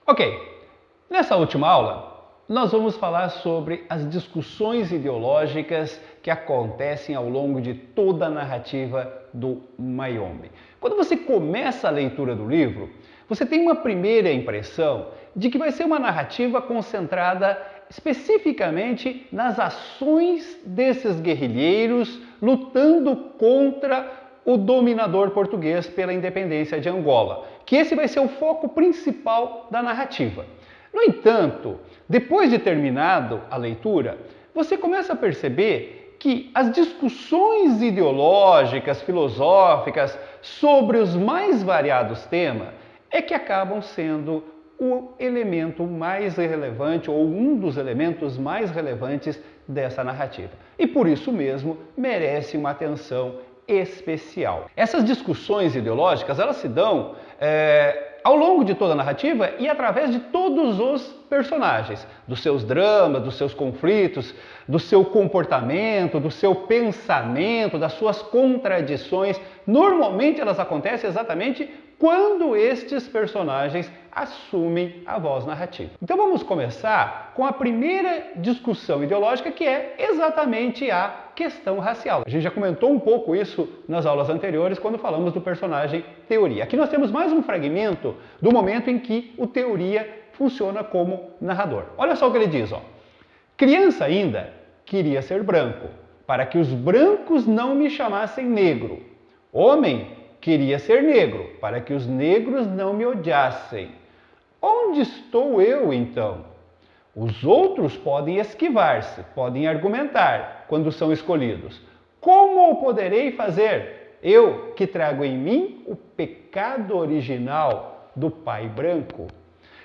Ok, nessa última aula nós vamos falar sobre as discussões ideológicas que acontecem ao longo de toda a narrativa do Mayombe. Quando você começa a leitura do livro, você tem uma primeira impressão de que vai ser uma narrativa concentrada especificamente nas ações desses guerrilheiros lutando contra o dominador português pela independência de Angola, que esse vai ser o foco principal da narrativa. No entanto, depois de terminado a leitura, você começa a perceber que as discussões ideológicas, filosóficas sobre os mais variados temas é que acabam sendo o elemento mais relevante ou um dos elementos mais relevantes dessa narrativa. E por isso mesmo merece uma atenção especial. Essas discussões ideológicas, elas se dão ao longo de toda a narrativa e através de todos os personagens, dos seus dramas, dos seus conflitos, do seu comportamento, do seu pensamento, das suas contradições. Normalmente elas acontecem exatamente quando estes personagens assumem a voz narrativa. Então vamos começar com a primeira discussão ideológica, que é exatamente a questão racial. A gente já comentou um pouco isso nas aulas anteriores, quando falamos do personagem Teoria. Aqui nós temos mais um fragmento do momento em que o Teoria funciona como narrador. Olha só o que ele diz, ó. Criança ainda, queria ser branco, para que os brancos não me chamassem negro. Homem, queria ser negro, para que os negros não me odiassem. Onde estou eu, então? Os outros podem esquivar-se, podem argumentar quando são escolhidos. Como o poderei fazer? Eu, que trago em mim o pecado original do pai branco.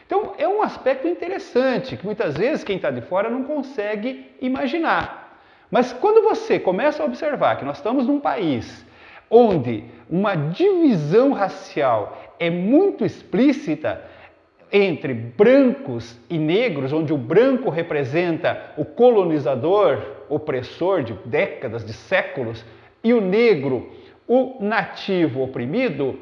Então, é um aspecto interessante, que muitas vezes quem está de fora não consegue imaginar. Mas quando você começa a observar que nós estamos num país onde uma divisão racial é muito explícita entre brancos e negros, onde o branco representa o colonizador, opressor de décadas, de séculos, e o negro, o nativo oprimido,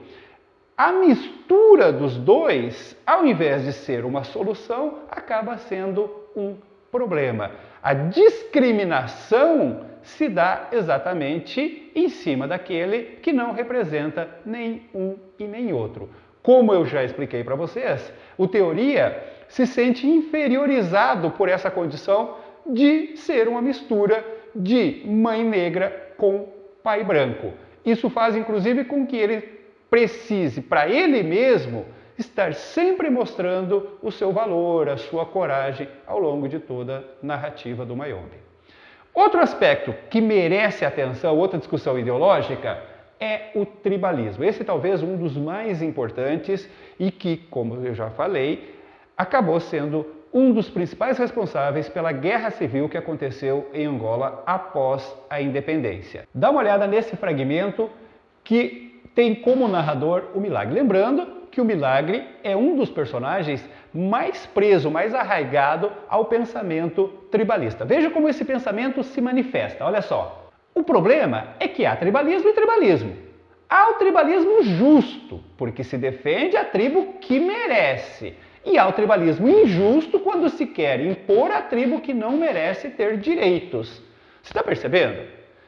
a mistura dos dois, ao invés de ser uma solução, acaba sendo um problema. A discriminação se dá exatamente em cima daquele que não representa nem um e nem outro. Como eu já expliquei para vocês, o Teoria se sente inferiorizado por essa condição de ser uma mistura de mãe negra com pai branco. Isso faz, inclusive, com que ele precise, para ele mesmo, estar sempre mostrando o seu valor, a sua coragem ao longo de toda a narrativa do Mayombe. Outro aspecto que merece atenção, outra discussão ideológica, é o tribalismo. Esse talvez um dos mais importantes e que, como eu já falei, acabou sendo um dos principais responsáveis pela guerra civil que aconteceu em Angola após a independência. Dá uma olhada nesse fragmento que tem como narrador o Milagre. Lembrando que o Milagre é um dos personagens mais preso, mais arraigado ao pensamento tribalista. Veja como esse pensamento se manifesta, olha só. O problema é que há tribalismo e tribalismo. Há o tribalismo justo, porque se defende a tribo que merece. E há o tribalismo injusto quando se quer impor a tribo que não merece ter direitos. Você está percebendo?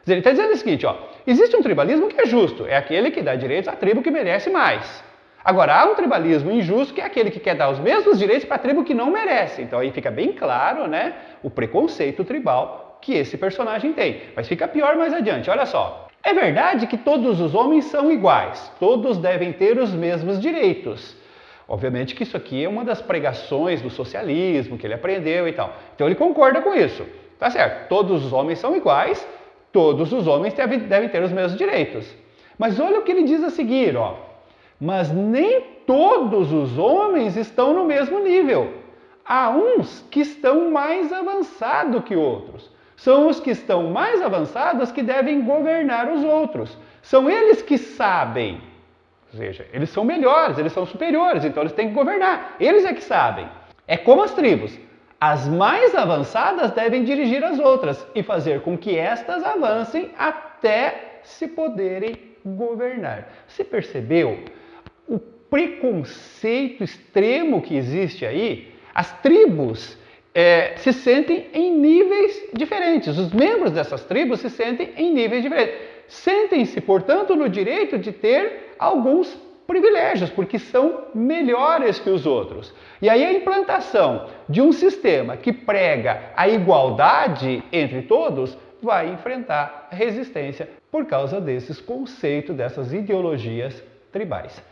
Ele está dizendo o seguinte, ó, existe um tribalismo que é justo, é aquele que dá direitos à tribo que merece mais. Agora, há um tribalismo injusto que é aquele que quer dar os mesmos direitos para a tribo que não merece. Então aí fica bem claro, né, o preconceito tribal que esse personagem tem. Mas fica pior mais adiante, olha só. É verdade que todos os homens são iguais, todos devem ter os mesmos direitos. Obviamente que isso aqui é uma das pregações do socialismo que ele aprendeu e tal. Então ele concorda com isso. Tá certo, todos os homens são iguais, todos os homens devem ter os mesmos direitos. Mas olha o que ele diz a seguir, ó. Mas nem todos os homens estão no mesmo nível. Há uns que estão mais avançados que outros. São os que estão mais avançados que devem governar os outros. São eles que sabem. Ou seja, eles são melhores, eles são superiores, então eles têm que governar. Eles é que sabem. É como as tribos. As mais avançadas devem dirigir as outras e fazer com que estas avancem até se poderem governar. Você percebeu o preconceito extremo que existe aí. As tribos se sentem em níveis diferentes, os membros dessas tribos se sentem em níveis diferentes. Sentem-se, portanto, no direito de ter alguns privilégios, porque são melhores que os outros. E aí a implantação de um sistema que prega a igualdade entre todos vai enfrentar resistência por causa desses conceitos, dessas ideologias tribais.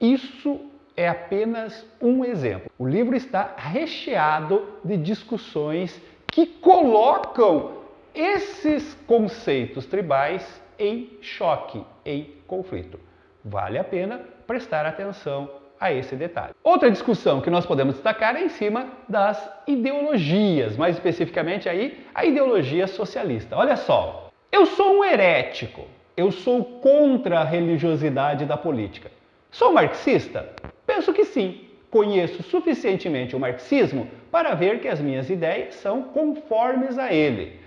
Isso é apenas um exemplo. O livro está recheado de discussões que colocam esses conceitos tribais em choque, em conflito. Vale a pena prestar atenção a esse detalhe. Outra discussão que nós podemos destacar é em cima das ideologias, mais especificamente aí a ideologia socialista. Olha só, eu sou um herético, eu sou contra a religiosidade da política. Sou marxista? Penso que sim. Conheço suficientemente o marxismo para ver que as minhas ideias são conformes a ele.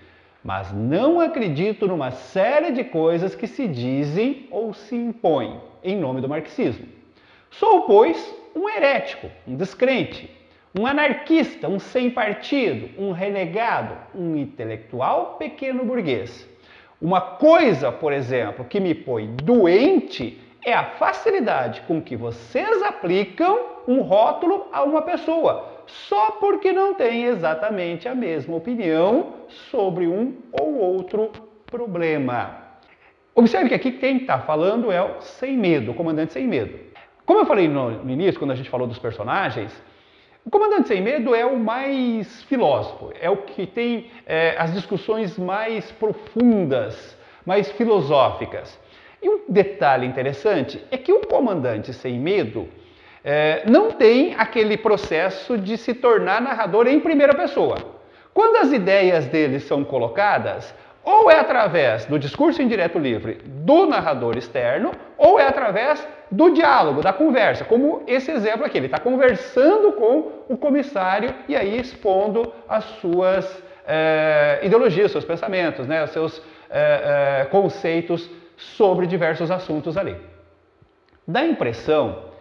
Mas não acredito numa série de coisas que se dizem ou se impõem em nome do marxismo. Sou, pois, um herético, um descrente, um anarquista, um sem partido, um renegado, um intelectual pequeno burguês. Uma coisa, por exemplo, que me põe doente é a facilidade com que vocês aplicam um rótulo a uma pessoa, só porque não tem exatamente a mesma opinião sobre um ou outro problema. Observe que aqui quem está falando é o Sem Medo, o comandante Sem Medo. Como eu falei no início, quando a gente falou dos personagens, o comandante Sem Medo é o mais filósofo, é o que tem as discussões mais profundas, mais filosóficas. E um detalhe interessante é que o comandante Sem Medo não tem aquele processo de se tornar narrador em primeira pessoa. Quando as ideias dele são colocadas, ou é através do discurso indireto livre do narrador externo, ou é através do diálogo, da conversa, como esse exemplo aqui. Ele está conversando com o comissário e aí expondo as suas ideologias, seus pensamentos, né, os seus conceitos sobre diversos assuntos ali. Dá a impressão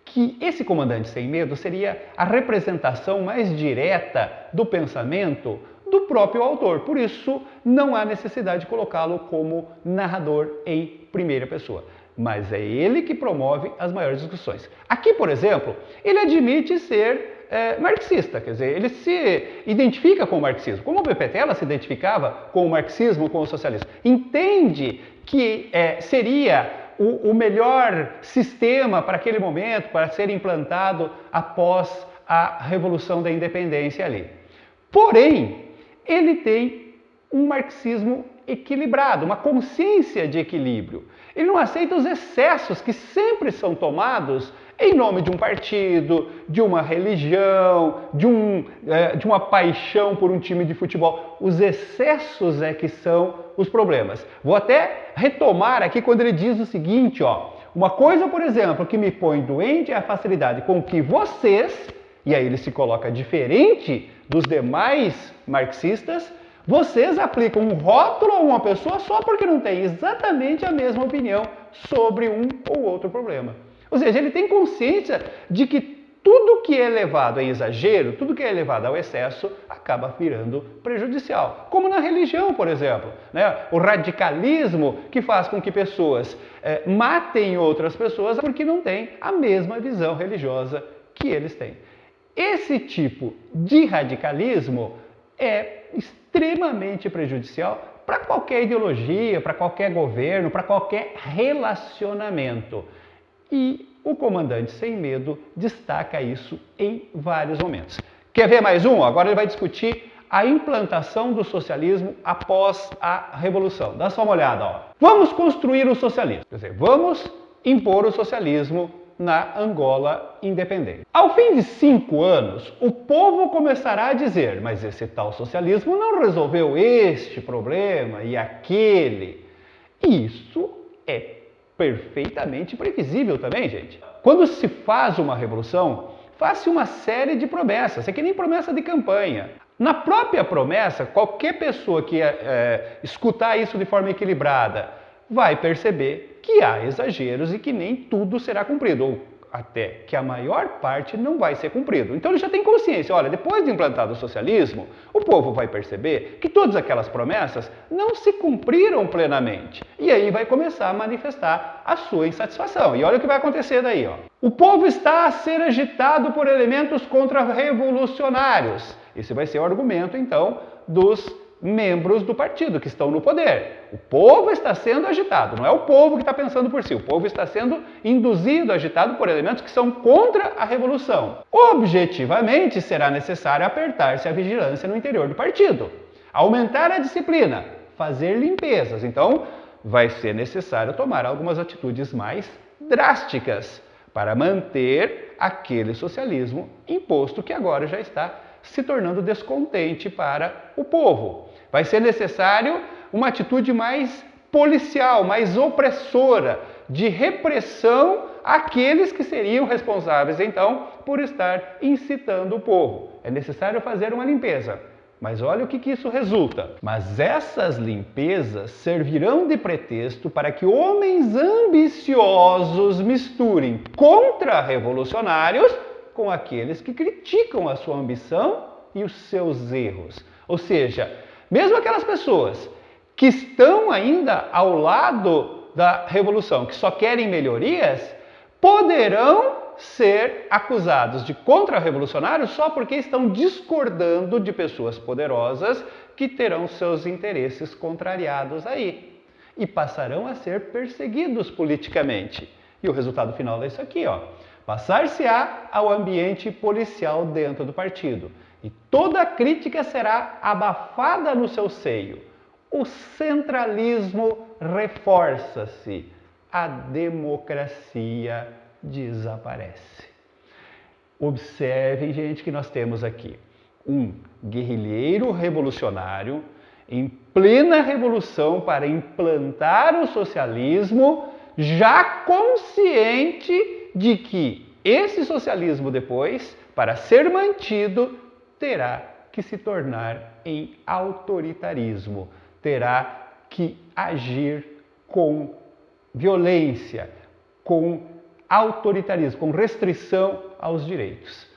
que esse comandante Sem Medo seria a representação mais direta do pensamento do próprio autor. Por isso, não há necessidade de colocá-lo como narrador em primeira pessoa. Mas é ele que promove as maiores discussões. Aqui, por exemplo, ele admite ser marxista, quer dizer, ele se identifica com o marxismo, como o Pepetela se identificava com o marxismo, com o socialismo. Entende que seria o melhor sistema para aquele momento, para ser implantado após a Revolução da Independência ali. Porém, ele tem um marxismo equilibrado, uma consciência de equilíbrio. Ele não aceita os excessos que sempre são tomados em nome de um partido, de uma religião, de uma paixão por um time de futebol. Os excessos é que são os problemas. Vou até retomar aqui quando ele diz o seguinte, ó, uma coisa, por exemplo, que me põe doente é a facilidade com que vocês, e aí ele se coloca diferente dos demais marxistas, vocês aplicam um rótulo a uma pessoa só porque não tem exatamente a mesma opinião sobre um ou outro problema. Ou seja, ele tem consciência de que tudo que é levado a exagero, tudo que é levado ao excesso, acaba virando prejudicial. Como na religião, por exemplo, né? O radicalismo que faz com que pessoas matem outras pessoas porque não têm a mesma visão religiosa que eles têm. Esse tipo de radicalismo é extremamente prejudicial para qualquer ideologia, para qualquer governo, para qualquer relacionamento. E o comandante Sem Medo destaca isso em vários momentos. Quer ver mais um? Agora ele vai discutir a implantação do socialismo após a Revolução. Dá só uma olhada, ó. Vamos construir o socialismo, quer dizer, vamos impor o socialismo na Angola independente. Ao fim de 5 anos, o povo começará a dizer, mas esse tal socialismo não resolveu este problema e aquele. Isso é perfeitamente previsível também, gente. Quando se faz uma revolução, faz-se uma série de promessas, é que nem promessa de campanha. Na própria promessa, qualquer pessoa que escutar isso de forma equilibrada vai perceber que há exageros e que nem tudo será cumprido, ou até que a maior parte não vai ser cumprido. Então ele já tem consciência, olha, depois de implantado o socialismo, o povo vai perceber que todas aquelas promessas não se cumpriram plenamente. E aí vai começar a manifestar a sua insatisfação. E olha o que vai acontecer daí, ó. O povo está a ser agitado por elementos contra-revolucionários. Esse vai ser o argumento, então, dos membros do partido que estão no poder. O povo está sendo agitado, não é o povo que está pensando por si, o povo está sendo induzido, agitado por elementos que são contra a revolução. Objetivamente, será necessário apertar-se a vigilância no interior do partido, aumentar a disciplina, fazer limpezas. Então, vai ser necessário tomar algumas atitudes mais drásticas para manter aquele socialismo imposto que agora já está se tornando descontente para o povo. Vai ser necessário uma atitude mais policial, mais opressora, de repressão àqueles que seriam responsáveis, então, por estar incitando o povo. É necessário fazer uma limpeza. Mas olha o que isso resulta. Mas essas limpezas servirão de pretexto para que homens ambiciosos misturem contra-revolucionários com aqueles que criticam a sua ambição e os seus erros. Ou seja, mesmo aquelas pessoas que estão ainda ao lado da revolução, que só querem melhorias, poderão ser acusados de contra-revolucionários só porque estão discordando de pessoas poderosas que terão seus interesses contrariados aí e passarão a ser perseguidos politicamente. E o resultado final é isso aqui, ó. Passar-se-á ao ambiente policial dentro do partido e toda crítica será abafada no seu seio. O centralismo reforça-se, a democracia desaparece. Observem, gente, que nós temos aqui um guerrilheiro revolucionário em plena revolução para implantar o socialismo, já consciente de que esse socialismo depois, para ser mantido, terá que se tornar em autoritarismo, terá que agir com violência, com autoritarismo, com restrição aos direitos.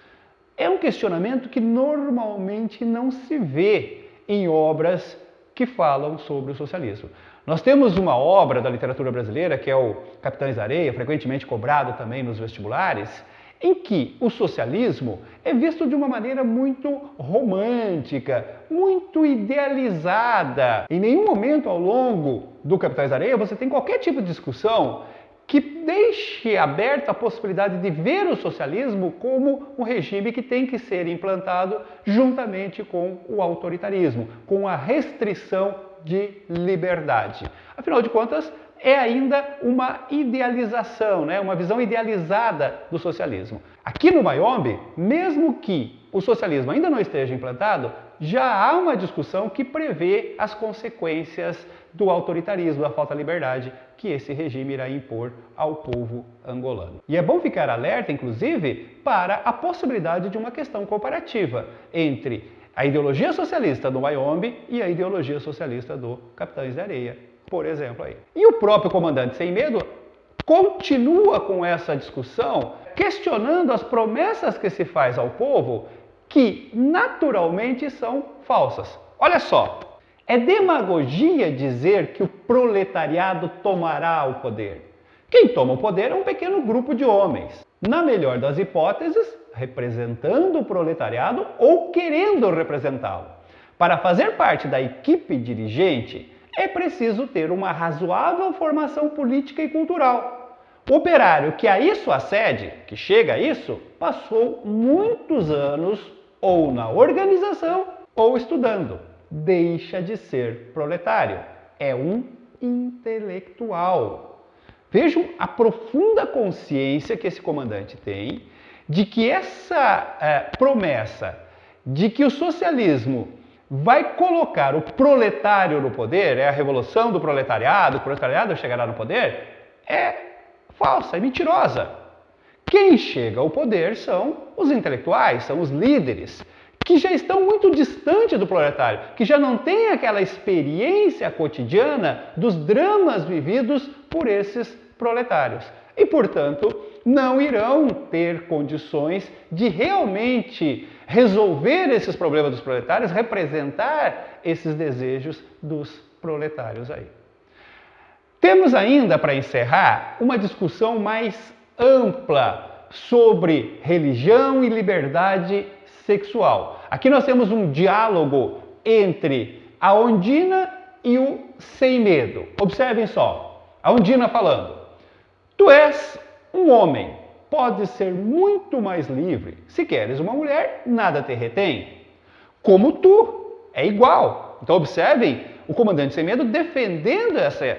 É um questionamento que normalmente não se vê em obras que falam sobre o socialismo. Nós temos uma obra da literatura brasileira, que é o Capitães da Areia, frequentemente cobrado também nos vestibulares, em que o socialismo é visto de uma maneira muito romântica, muito idealizada. Em nenhum momento ao longo do Capitães da Areia você tem qualquer tipo de discussão que deixe aberta a possibilidade de ver o socialismo como um regime que tem que ser implantado juntamente com o autoritarismo, com a restrição de liberdade. Afinal de contas, é ainda uma idealização, né? Uma visão idealizada do socialismo. Aqui no Mayombe, mesmo que o socialismo ainda não esteja implantado, já há uma discussão que prevê as consequências do autoritarismo, da falta de liberdade que esse regime irá impor ao povo angolano. E é bom ficar alerta, inclusive, para a possibilidade de uma questão comparativa entre a ideologia socialista do Mayombe e a ideologia socialista do Capitães da Areia, por exemplo. Aí. E o próprio comandante Sem Medo continua com essa discussão, questionando as promessas que se faz ao povo, que naturalmente são falsas. Olha só, é demagogia dizer que o proletariado tomará o poder. Quem toma o poder é um pequeno grupo de homens, na melhor das hipóteses, representando o proletariado ou querendo representá-lo. Para fazer parte da equipe dirigente, é preciso ter uma razoável formação política e cultural. O operário que a isso acede, que chega a isso, passou muitos anos ou na organização ou estudando. Deixa de ser proletário. É um intelectual. Vejam a profunda consciência que esse comandante tem de que essa promessa de que o socialismo vai colocar o proletário no poder, é a revolução do proletariado, o proletariado chegará no poder, é falsa, é mentirosa. Quem chega ao poder são os intelectuais, são os líderes, que já estão muito distante do proletário, que já não têm aquela experiência cotidiana dos dramas vividos por esses proletários. E, portanto, não irão ter condições de realmente resolver esses problemas dos proletários, representar esses desejos dos proletários aí. Temos ainda, para encerrar, uma discussão mais ampla sobre religião e liberdade sexual. Aqui nós temos um diálogo entre a Ondina e o Sem Medo. Observem só, a Ondina falando: tu és um homem, podes ser muito mais livre. Se queres uma mulher, nada te retém. Como tu, é igual. Então observem o comandante Sem Medo defendendo esse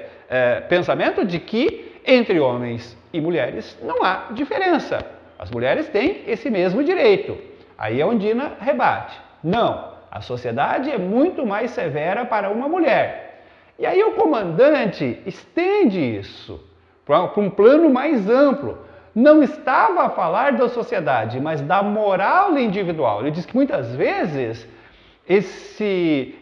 pensamento de que entre homens e mulheres não há diferença. As mulheres têm esse mesmo direito. Aí a Ondina rebate: não, a sociedade é muito mais severa para uma mulher. E aí o comandante estende isso para um plano mais amplo. Não estava a falar da sociedade, mas da moral individual. Ele diz que muitas vezes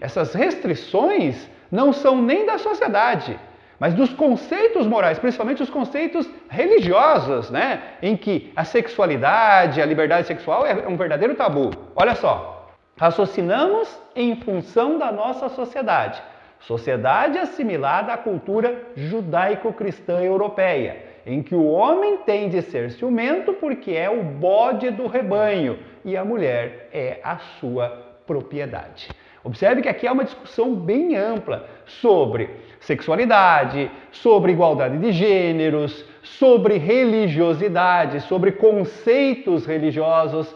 essas restrições não são nem da sociedade, mas dos conceitos morais, principalmente os conceitos religiosos, né? Em que a sexualidade, a liberdade sexual é um verdadeiro tabu. Olha só, raciocinamos em função da nossa sociedade. Sociedade assimilada à cultura judaico-cristã europeia, em que o homem tem de ser ciumento porque é o bode do rebanho e a mulher é a sua propriedade. Observe que aqui há uma discussão bem ampla sobre sexualidade, sobre igualdade de gêneros, sobre religiosidade, sobre conceitos religiosos.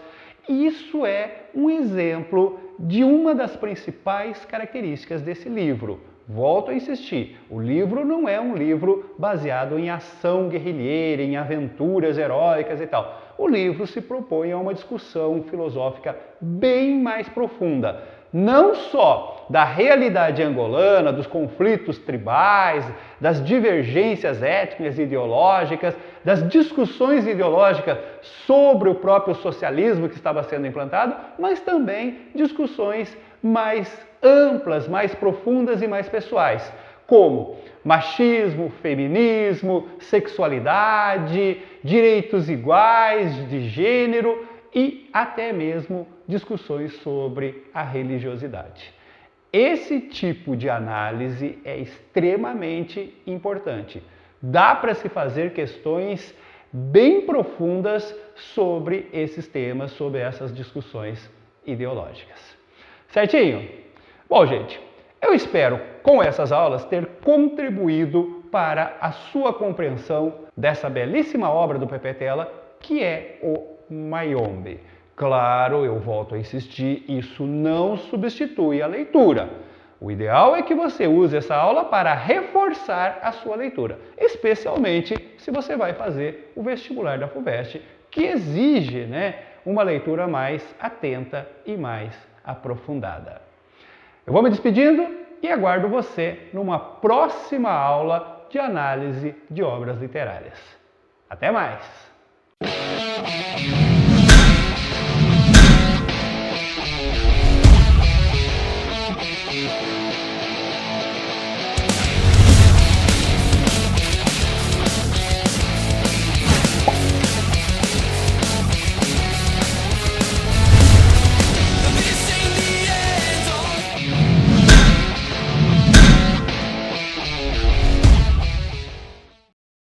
Isso é um exemplo de uma das principais características desse livro. Volto a insistir, o livro não é um livro baseado em ação guerrilheira, em aventuras heróicas e tal. O livro se propõe a uma discussão filosófica bem mais profunda, não só da realidade angolana, dos conflitos tribais, das divergências étnicas e ideológicas, das discussões ideológicas sobre o próprio socialismo que estava sendo implantado, mas também discussões mais amplas, mais profundas e mais pessoais, como machismo, feminismo, sexualidade, direitos iguais de gênero e até mesmo discussões sobre a religiosidade. Esse tipo de análise é extremamente importante. Dá para se fazer questões bem profundas sobre esses temas, sobre essas discussões ideológicas. Certinho? Bom, gente, eu espero com essas aulas ter contribuído para a sua compreensão dessa belíssima obra do Pepe Tela, que é o Mayombe. Claro, eu volto a insistir, isso não substitui a leitura. O ideal é que você use essa aula para reforçar a sua leitura, especialmente se você vai fazer o vestibular da FUVEST, que exige, uma leitura mais atenta e mais aprofundada. Eu vou me despedindo e aguardo você numa próxima aula de análise de obras literárias. Até mais!